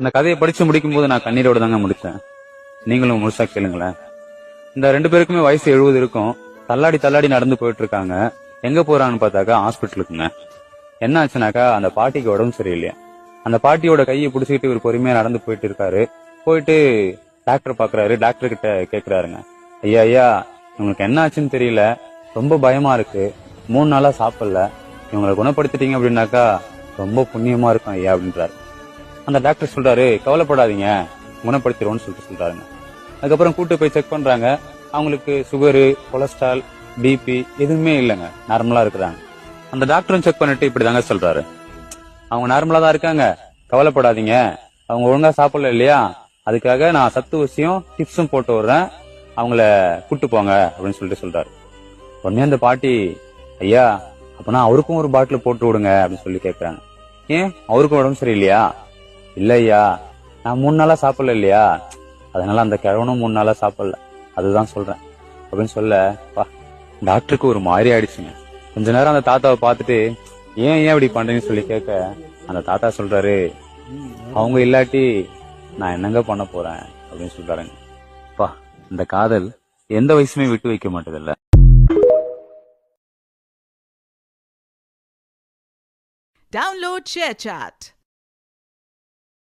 இந்த கதையை படிச்சு முடிக்கும் போது நான் கண்ணீரோட தாங்க முடிச்சேன். நீங்களும் முழுசா கேளுங்களேன். இந்த 2 பேருக்குமே வயசு 70 இருக்கும். தள்ளாடி தள்ளாடி நடந்து போயிட்டு இருக்காங்க. எங்க போறாங்கன்னு பார்த்தாக்கா ஹாஸ்பிட்டலுக்குங்க. என்ன ஆச்சுனாக்கா அந்த பாட்டிக்கு உடம்பு சரியில்லையா. அந்த பாட்டியோட கையை பிடிச்சிக்கிட்டு இவர் பொறுமையா நடந்து போயிட்டு இருக்காரு. போயிட்டு டாக்டர் பாக்குறாரு. டாக்டர் கிட்ட கேக்குறாருங்க, ஐயா ஐயா இவங்களுக்கு என்ன ஆச்சுன்னு தெரியல, ரொம்ப பயமா இருக்கு, 3 நாளா சாப்பிடல, இவங்களை குணப்படுத்திட்டீங்க அப்படின்னாக்கா ரொம்ப புண்ணியமா இருக்கும் ஐயா அப்படின்றாரு. அந்த டாக்டர் சொல்றாரு, கவலைப்படாதீங்க, குணப்படுத்திடுவோம்னு சொல்றாருங்க. அதுக்கப்புறம் கூட்டு போய் செக் பண்றாங்க. அவங்களுக்கு சுகரு, கொலஸ்ட்ரால், பிபி எதுவுமே இல்லைங்க, நார்மலா இருக்கிறாங்க. அந்த டாக்டரும் செக் பண்ணிட்டு இப்படிதாங்க சொல்றாரு, அவங்க நார்மலா தான் இருக்காங்க, கவலைப்படாதீங்க, அவங்க ஒழுங்கா சாப்பிடல இல்லையா, அதுக்காக நான் சத்து ஊசியும் டிப்ஸும் போட்டு விடுறேன், அவங்கள கூட்டு போங்க அப்படின்னு சொல்றாரு. உடனே அந்த பாட்டி, ஐயா அப்பனா அவருக்கும் ஒரு பாட்டில் போட்டு விடுங்க அப்படின்னு சொல்லி கேக்குறாங்க. ஏன், அவருக்கும் உடம்பு சரியில்லையா? இல்ல ஐயா, நான் 3 நாளா சாப்பிடல இல்லையா, அதனால அந்த கிழவனும் 3 நாளா சாப்பிடல, அதுதான் சொல்றேன் அப்படின்னு சொல்ல டாக்டருக்கு ஒரு மாதிரி ஆயிடுச்சுங்க. கொஞ்ச நேரம் அந்த தாத்தாவை பார்த்துட்டு, ஏன் இப்படி பண்றீங்கன்னு சொல்லி கேட்க அந்த தாத்தா சொல்றாரு, அவங்க இல்லாட்டி நான் என்னங்க பண்ண போறேன் அப்படின்னு சொல்றாருங்க. இந்த காதல் எந்த வயசுமே விட்டு வைக்க மாட்டதில்ல. Download ShareChat.